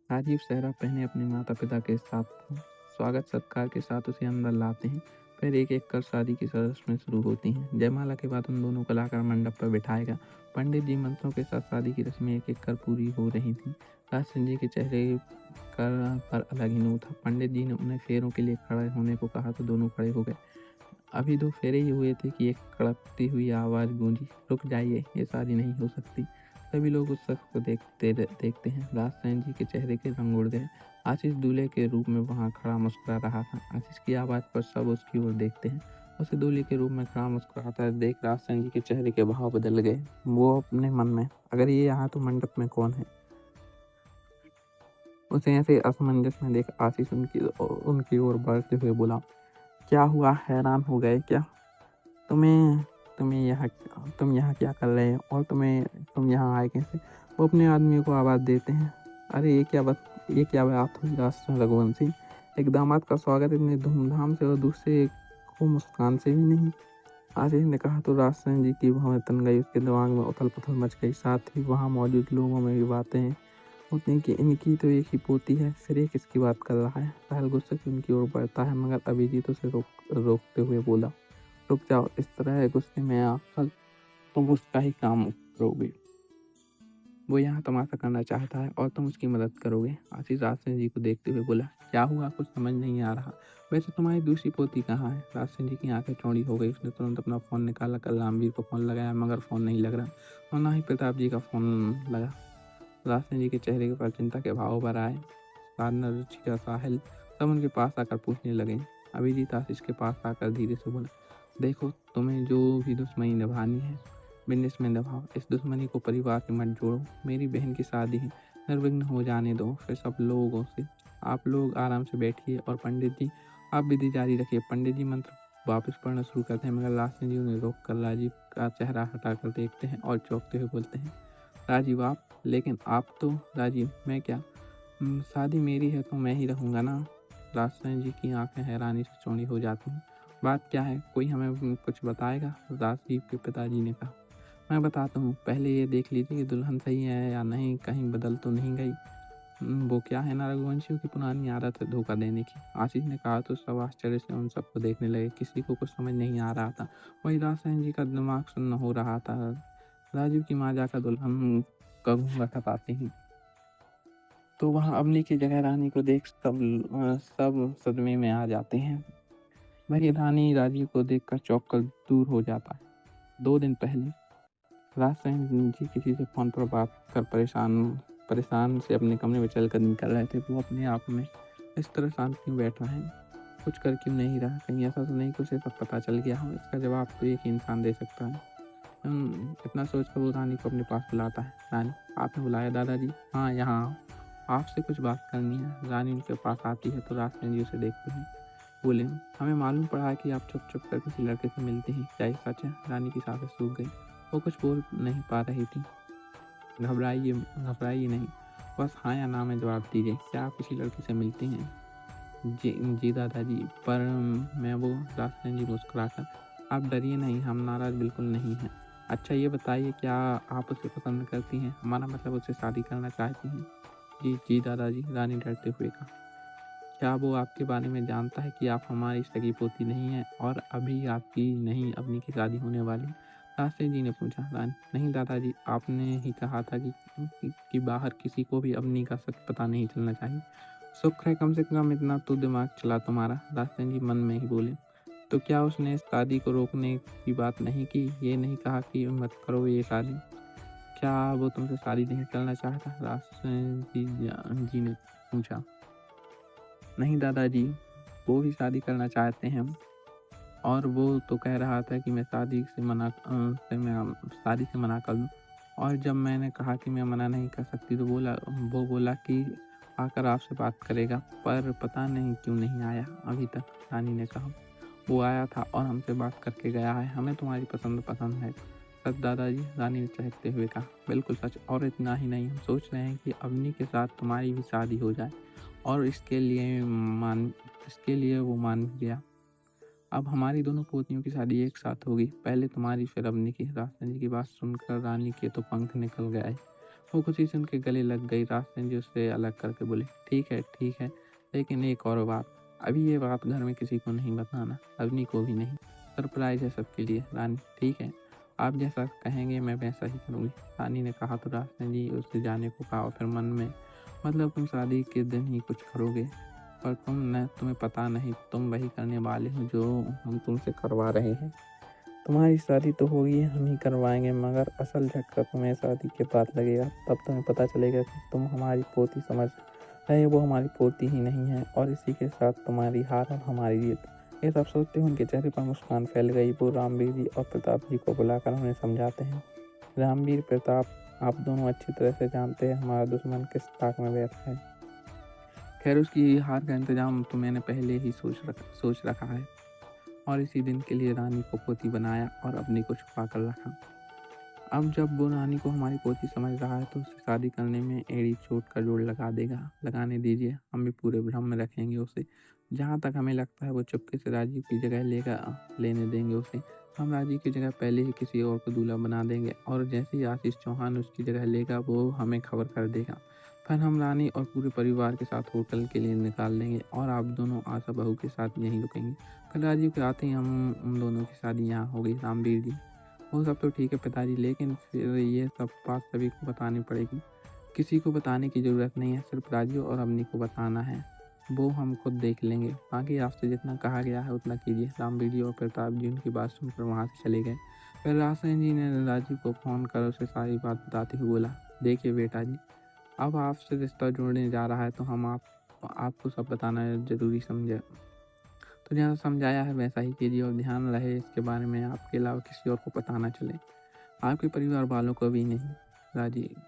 राजीव सेहरा पहने अपने माता-पिता के साथ स्वागत सत्कार के साथ उसे अंदर लाते हैं। फिर एक-एक कर शादी की रस्में शुरू होती हैं। जयमाला के बाद उन दोनों को लाकर मंडप पर बिठाएगा। पंडित जी मंत्रों के साथ शादी की रस्में एक-एक कर पूरी हो रही थीं। राज सिंह जी के चेहरे पर अलग ही नूर था। पंडित जी ने उन्हें फेरों के लिए खड़े होने को कहा तो दोनों खड़े हो गए। अभी 2 फेरे ही हुए थे कि एक कड़कती हुई आवाज़ गूंजी, "रुक जाइए, ये शादी नहीं हो सकती।" सभी लोग उस शख्स को देखते हैं। राज सेन जी के चेहरे के रंग उड़ गए। आशीष दूल्हे के रूप में वहाँ खड़ा मुस्कुरा रहा था। आशीष की आवाज़ पर सब उसकी ओर देखते हैं। उसे दूल्हे के रूप में खड़ा मुस्कुराता देख राज सेन जी के चेहरे के भाव बदल गए। वो अपने मन में, "अगर ये यहाँ तो मंडप में कौन है?" उसे ऐसे असमंजस में देख आशीष उनकी ओर बढ़ते हुए बोला, "क्या हुआ, हैरान हो गए क्या? तुम्हें तुम्हें यहाँ तुम यहाँ क्या कर रहे हो और तुम यहाँ आए कैसे?" वो अपने आदमियों को आवाज़ देते हैं, "अरे ये क्या बात हुई रघुवंशी? एक दामाद का स्वागत इतने धूमधाम से और दूसरे को मुस्कान से भी नहीं।" आशीष ने कहा तो राजसेन जी की भौहें तन गई। उसके दिमाग में उथल-पुथल मच गई। साथ ही वहाँ मौजूद लोगों में भी बातें होती हैं कि इनकी तो एक ही पोती है, फिर ये किसकी बात कर रहा है। साहिल गुस्से से उनकी ओर बढ़ता है मगर अभिजीत उसे रोकते हुए बोला, "रुक जाओ, इस तरह गुस्से में आकर तुम उसका ही काम करोगे। वो यहाँ तमाशा करना चाहता है और तुम उसकी मदद करोगे।" आशीष राजसेन जी को देखते हुए बोला, "क्या हुआ, कुछ समझ नहीं आ रहा। वैसे तुम्हारी दूसरी पोती कहाँ है?" राजसेन जी की आंखें चौड़ी हो गई। उसने तुरंत अपना फ़ोन निकाला कर रामवीर को फ़ोन लगाया मगर फ़ोन नहीं लग रहा और ना ही प्रताप जी का फ़ोन लगा। राजसेन जी के चेहरे पर चिंता के भाव भर आए। साधना, रुचिका, साहिल सब उनके पास आकर पूछने लगे। अभिजीत आशीष के पास आकर धीरे से बोला, "देखो, तुम्हें जो भी दुश्मनी निभानी है बिज़नेस में निभाओ। इस दुश्मनी को परिवार से मत जोड़ो। मेरी बहन की शादी है, निर्विघ्न हो जाने दो। फिर सब लोगों से आप लोग आराम से बैठिए और पंडित जी आप विधि जारी रखिए।" पंडित जी मंत्र वापस पढ़ना शुरू करते हैं मगर राजसेन जी उन्हें रोक कर राजीव का चेहरा हटाकर देखते हैं और चौंकते हुए बोलते हैं, "राजीव आप? लेकिन आप तो राजीव, मैं क्या? शादी मेरी है तो मैं ही रहूँगा ना?" राजसेन जी की आंखें हैरानी से चौड़ी हो जाती हैं। "बात क्या है? कोई हमें कुछ बताएगा?" राजीव के पिताजी ने कहा। "मैं बताता हूँ, पहले ये देख लीजिए कि दुल्हन सही है या नहीं, कहीं बदल तो नहीं गई। वो क्या है ना, रघुवंशियों की पुरानी आदत है धोखा देने की।" आशीष ने कहा तो सब आश्चर्य से उन सबको देखने लगे। किसी को कुछ समझ नहीं आ रहा था। वहीं राजसेन जी का दिमाग सुन्न हो रहा था। राजीव की माँ जाकर दुल्हन का घूंघट हटाती हैं तो वहाँ अवनी की जगह रानी को देख सब सदमे में आ जाते हैं। वही रानी राजीव को देखकर चौंक कर दूर हो जाता है। 2 दिन पहले राजसेन जी किसी से फ़ोन पर बात कर परेशान परेशान से अपने कमरे में चलकर निकल रहे थे। वो अपने आप में इस तरह शांत क्यों बैठा है? कुछ कर क्यों नहीं रहा? कहीं ऐसा तो नहीं कि उसे सब पता चल गया हो? इसका जवाब तो एक ही इंसान दे सकता है। इतना सोचकर वो रानी को अपने पास बुलाता है। "रानी, आपने बुलाया दादाजी?" "हाँ, यहाँ आओ। आपसे कुछ बात करनी है।" रानी उनके पास आती है तो राजसेन जी उसे देखते हैं। बोले, "हमें मालूम पड़ा है कि आप छुप-छुप कर किसी लड़के से मिलती हैं। क्या ये सच है?" रानी की सांसें सूख गईं। वो कुछ बोल नहीं पा रही थी। "घबराइए घबराइए नहीं। बस हाँ या ना में जवाब दीजिए। क्या आप किसी लड़के से मिलती हैं?" "जी जी दादाजी, पर मैं वो।" राजसेन जी मुस्कुराकर, "आप डरिए नहीं, हम नाराज़ बिल्कुल नहीं हैं। अच्छा ये बताइए, क्या आप उसे पसंद करती हैं? हमारा मतलब उससे शादी करना चाहती हैं?" "जी जी दादाजी," रानी डरते हुए कहा। "क्या वो आपके बारे में जानता है कि आप हमारी सगी पोती नहीं हैं और अभी आपकी नहीं अवनी की शादी होने वाली?" राजसेन जी ने पूछा। रानी, "नहीं दादाजी, आपने ही कहा था कि बाहर किसी को भी अवनी का सच पता नहीं चलना चाहिए। शुक्र है कम से कम इतना तो दिमाग चला तुम्हारा।" राजसेन जी मन में ही बोले, "तो क्या उसने इस शादी को रोकने की बात नहीं की? ये नहीं कहा कि मत करो ये शादी? क्या वो तुमसे शादी नहीं करना चाहता?" राजसेन जी ने पूछा। "नहीं दादाजी, वो भी शादी करना चाहते हैं और वो तो कह रहा था कि मैं शादी से मना कर दूँ और जब मैंने कहा कि मैं मना नहीं कर सकती तो वो बोला कि आकर आपसे बात करेगा, पर पता नहीं क्यों नहीं आया अभी तक।" रानी ने कहा। "वो आया था और हमसे बात करके गया है। हमें तुम्हारी पसंद पसंद है।" "सच दादाजी?" रानी ने चहकते हुए कहा। "बिल्कुल सच, और इतना ही नहीं, हम सोच रहे हैं कि अवनी के साथ तुम्हारी भी शादी हो जाए और इसके लिए वो मान भी गया। अब हमारी दोनों पोतियों की शादी एक साथ होगी, पहले तुम्हारी फिर अवनी की।" राजसेन जी की बात सुनकर रानी के तो पंख निकल गए। वो खुशी से उनके गले लग गई। राजसेन जी उससे अलग करके बोले, ठीक है, लेकिन एक और बात, अभी ये बात घर में किसी को नहीं बताना, अवनी को भी नहीं। सरप्राइज है सबके लिए रानी। ठीक है, आप जैसा कहेंगे मैं वैसा ही करूँगी। रानी ने कहा तो राजसेन जी उससे जाने को कहा और फिर मन में, मतलब तुम शादी के दिन ही कुछ करोगे, पर तुम्हें पता नहीं तुम वही करने वाले हो जो हम तुमसे करवा रहे हैं। तुम्हारी शादी तो होगी, हम ही करवाएंगे, मगर असल झटका तुम्हें शादी के बाद लगेगा। तब तुम्हें पता चलेगा कि तुम हमारी पोती समझ रहे वो हमारी पोती ही नहीं है, और इसी के साथ तुम्हारी हार और हमारी जीत। ये सब सोचते हुए उनके चेहरे पर मुस्कान फैल गई। वो रामवीर जी और प्रताप जी को बुलाकर उन्हें समझाते हैं, रामवीर, प्रताप, आप दोनों अच्छी तरह से जानते हैं हमारा दुश्मन किस ताक में बैठा है। खैर, उसकी हार का इंतजाम तो मैंने पहले ही सोच रखा है, और इसी दिन के लिए रानी को पोती बनाया और अपनी को छुपा कर रखा। अब जब वो रानी को हमारी पोती समझ रहा है तो उससे शादी करने में एड़ी चोट का जोड़ लगाने दीजिए। हम भी पूरे भ्रम में रखेंगे उसे। जहाँ तक हमें लगता है वो चुपके से राजीव की जगह लेने देंगे उसे। हम राजीव की जगह पहले ही किसी और को दूल्हा बना देंगे, और जैसे ही आशीष चौहान उसकी जगह लेगा वो हमें खबर कर देगा। फिर हम रानी और पूरे परिवार के साथ होटल के लिए निकाल लेंगे, और आप दोनों आशा बहू के साथ यहीं रुकेंगे। फिर राजीव के आते ही हम उन दोनों की शादी यहाँ हो गई। रामवीर जी, वो सब तो ठीक है पिताजी, लेकिन फिर ये सब बात सभी को बतानी पड़ेगी। किसी को बताने की ज़रूरत नहीं है, सिर्फ राजीव और अवनी को बताना है। वो हम खुद देख लेंगे, बाकी आपसे जितना कहा गया है उतना कीजिए। रामवीर जी और प्रताप जी उनकी बात सुनकर वहाँ से चले गए। फिर राजसेन जी ने राजीव को फ़ोन कर उसे सारी बात बताते हुए बोला, देखिए बेटा जी, अब आपसे रिश्ता जोड़ने जा रहा है तो हम आपको सब बताना ज़रूरी समझे। तो जैसा समझाया है वैसा ही कीजिए, और ध्यान रहे इसके बारे में आपके अलावा किसी और को पता ना चले, आपके परिवार वालों को भी नहीं। राजीव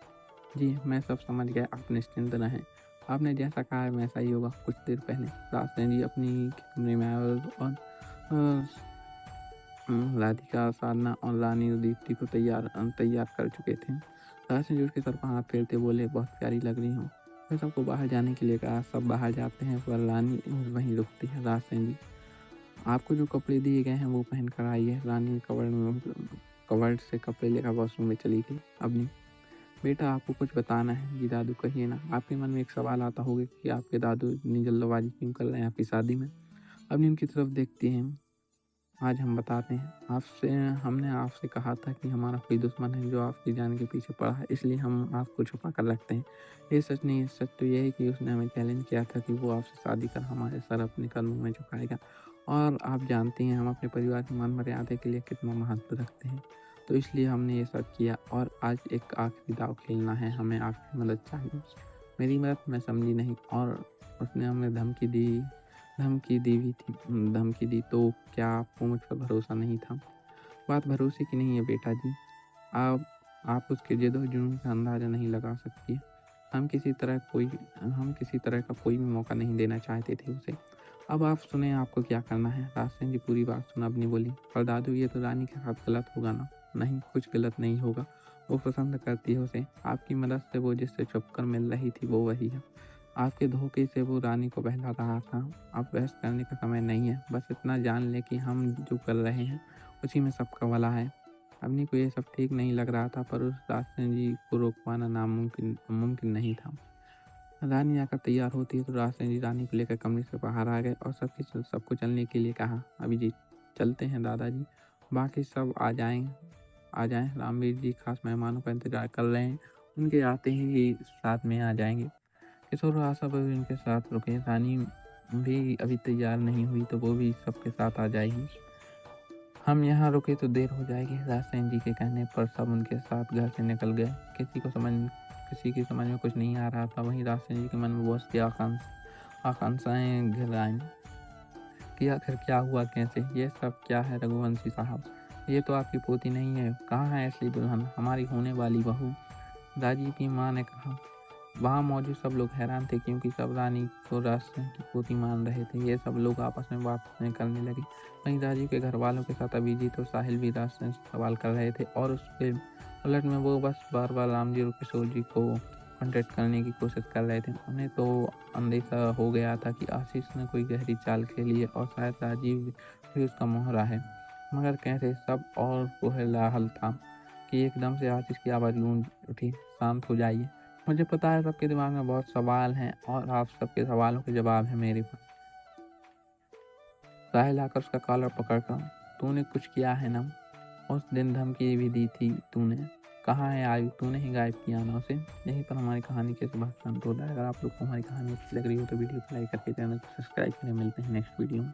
जी, मैं सब समझ गया, आप निश्चिंत रहें। आपने जैसा कहा है वैसा ही होगा। कुछ देर पहले राजसेन जी अपनी कमरे में आए और राधिका, साधना और रानी और दीप्ति को तैयार कर चुके थे। राजसेन जी उसके सर पर हाथ फेरते बोले, बहुत प्यारी लग रही हूँ। फिर सबको बाहर जाने के लिए कहा। सब बाहर जाते हैं पर रानी वहीं रुकती है। राजसेन जी, आपको जो कपड़े दिए गए हैं वो पहन कर आइए। रानी कवर्ड से कपड़े लेकर वॉशरूम में चली गई। अवनी, बेटा आपको कुछ बताना है। जी दादू, कहिए ना। आपके मन में एक सवाल आता होगा कि आपके दादू इतनी जल्दबाजी क्यों कर रहे हैं आपकी शादी में। अवनी उनकी तरफ देखती हैं। आज हम बताते हैं, हमने आपसे कहा था कि हमारा कोई दुश्मन है जो आपकी जान के पीछे पड़ा है, इसलिए हम आपको छुपा कर रखते हैं। ये सच नहीं है, सच तो यह है कि उसने हमें चैलेंज किया था कि वो आपसे शादी कर हमारे सर अपने कदमों में झुकाएगा, और आप जानते हैं हम अपने परिवार की मान मर्यादा के लिए कितना महत्व रखते हैं, तो इसलिए हमने ये सब किया, और आज एक आखिरी दाव खेलना है, हमें आपकी मदद चाहिए। मेरी मदद मैं समझी नहीं, और उसने हमें धमकी दी तो क्या आपको मुझ पर भरोसा नहीं था। बात भरोसे की नहीं है बेटा जी, आप उसके जिद और जुनून का अंदाज़ा नहीं लगा सकती। हम किसी तरह का कोई भी मौका नहीं देना चाहते थे उसे। अब आप सुने आपको क्या करना है। राजसेन जी पूरी बात सुना। अपनी बोली, पर दादू ये तो रानी के साथ गलत होगा ना। नहीं, कुछ गलत नहीं होगा, वो पसंद करती है उसे। आपकी मदद से वो जिससे छुपकर मिल रही थी वो वही है। आपके धोखे से वो रानी को बहला रहा था। अब बहस करने का समय नहीं है, बस इतना जान ले कि हम जो कर रहे हैं उसी में सबका भला है। अवनी को ये सब ठीक नहीं लग रहा था, पर उस राजसेन जी को रोक पाना मुमकिन नहीं था। रानी आकर तैयार होती है तो राजसेन जी रानी को लेकर कमरे से बाहर आ गए और सबको चलने के लिए कहा। अभिजीत, चलते हैं दादाजी, बाकी सब आ जाएं। रामवीर जी खास मेहमानों का इंतजार कर रहे हैं, उनके आते ही साथ में आ जाएंगे। किशोर और आशा भी उनके साथ रुके। रानी भी अभी तैयार नहीं हुई तो वो भी सबके साथ आ जाएगी। हम यहाँ रुके तो देर हो जाएगी। राजसेन जी के कहने पर सब उनके साथ घर से निकल गए। किसी की समझ में कुछ नहीं आ रहा था। वहीं राजसेन जी के मन में बहुत सी आकांक्षाएं घिर आईं कि आखिर क्या हुआ, कैसे, ये सब क्या है रघुवंशी साहब। ये तो आपकी पोती नहीं है, कहाँ है असली दुल्हन, हमारी होने वाली बहू। राजीव की माँ ने कहा। वहाँ मौजूद सब लोग हैरान थे, क्योंकि सब रानी को राजसेन की पोती मान रहे थे। ये सब लोग आपस में बातें करने लगे। वहीं राजीव के घर वालों के साथ अभिजीत और साहिल भी राजसेन से सवाल कर रहे थे, और उसके उलट में वो बस बार बार राम जी और किशोर जी को कॉन्टेक्ट करने की कोशिश कर रहे थे। उन्हें तो अंदेशा हो गया था कि आशीष ने कोई गहरी चाल खेली है, और शायद राजीव भी उसका मोहरा है, मगर कैसे, सब और कोलाहल था। कि एकदम से आतिश की आवाज़ गूंज उठी, शांत हो जाइए। मुझे पता है सबके दिमाग में बहुत सवाल हैं और आप सबके सवालों के जवाब हैं मेरे पास। साहिल आकर उसका कॉलर पकड़कर, तूने कुछ किया है ना? उस दिन धमकी भी दी थी तूने। कहाँ है आज? तूने ही गायब किया ना उसे। यहीं पर हमारी कहानी के सुबह शांत होता है। अगर आप लोग को हमारी कहानी अच्छी लग रही हो तो वीडियो को लाइक करके चैनल को सब्सक्राइब करें। मिलते हैं नेक्स्ट वीडियो में।